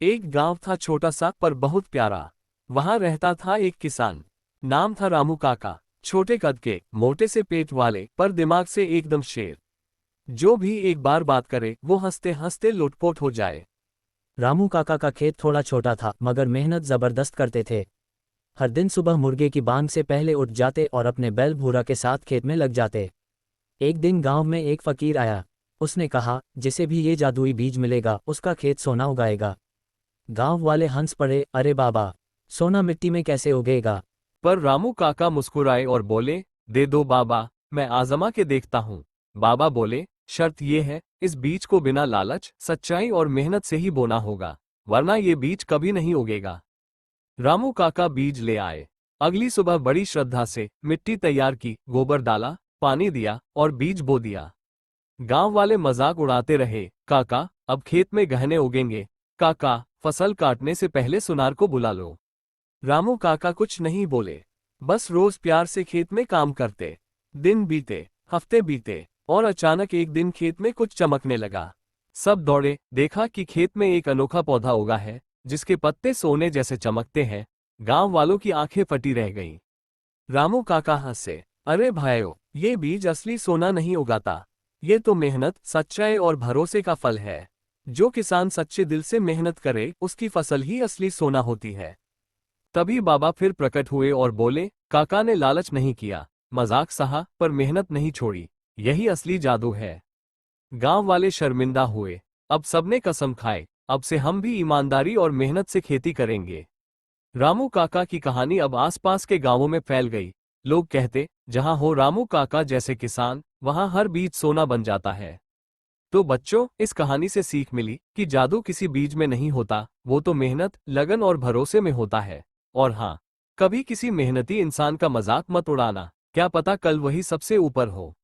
एक गांव था छोटा सा पर बहुत प्यारा। वहां रहता था एक किसान। नाम था रामू काका। छोटे कद के, मोटे से पेट वाले, पर दिमाग से एकदम शेर। जो भी एक बार बात करे वो हंसते हंसते लोटपोट हो जाए। रामू काका का खेत थोड़ा छोटा था मगर मेहनत जबरदस्त करते थे। हर दिन सुबह मुर्गे की बांग से पहले उठ जाते और अपने बैल भूरा के साथ खेत में लग जाते। एक दिन गांव में एक फकीर आया। उसने कहा, जिसे भी ये जादुई बीज मिलेगा उसका खेत सोना उगाएगा। गांव वाले हंस पड़े, अरे बाबा, सोना मिट्टी में कैसे उगेगा। पर रामू काका मुस्कुराए और बोले, दे दो बाबा, मैं आजमा के देखता हूँ। बाबा बोले, शर्त ये है, इस बीज को बिना लालच, सच्चाई और मेहनत से ही बोना होगा, वरना ये बीज कभी नहीं उगेगा। रामू काका बीज ले आए। अगली सुबह बड़ी श्रद्धा से मिट्टी तैयार की, गोबर डाला, पानी दिया और बीज बो दिया। गांव वाले मजाक उड़ाते रहे, काका अब खेत में गहने उगेंगे, काका फसल काटने से पहले सुनार को बुला लो। रामू काका कुछ नहीं बोले, बस रोज प्यार से खेत में काम करते। दिन बीते, हफ्ते बीते, और अचानक एक दिन खेत में कुछ चमकने लगा। सब दौड़े, देखा कि खेत में एक अनोखा पौधा उगा है, जिसके पत्ते सोने जैसे चमकते हैं। गांव वालों की आंखें फटी रह गईं। रामू काका हंसे, अरे भाइयों, ये बीज असली सोना नहीं उगाता। ये तो मेहनत, सच्चाई और भरोसे का फल है। जो किसान सच्चे दिल से मेहनत करे उसकी फसल ही असली सोना होती है। तभी बाबा फिर प्रकट हुए और बोले, काका ने लालच नहीं किया, मजाक सहा, पर मेहनत नहीं छोड़ी। यही असली जादू है। गांव वाले शर्मिंदा हुए। अब सबने कसम खाए, अब से हम भी ईमानदारी और मेहनत से खेती करेंगे। रामू काका की कहानी अब आसपास के गांवों में फैल गई। लोग कहते, जहां हो रामू काका जैसे किसान, वहां हर बीज सोना बन जाता है। तो बच्चों, इस कहानी से सीख मिली कि जादू किसी बीज में नहीं होता, वो तो मेहनत, लगन और भरोसे में होता है। और हाँ, कभी किसी मेहनती इंसान का मजाक मत उड़ाना, क्या पता कल वही सबसे ऊपर हो।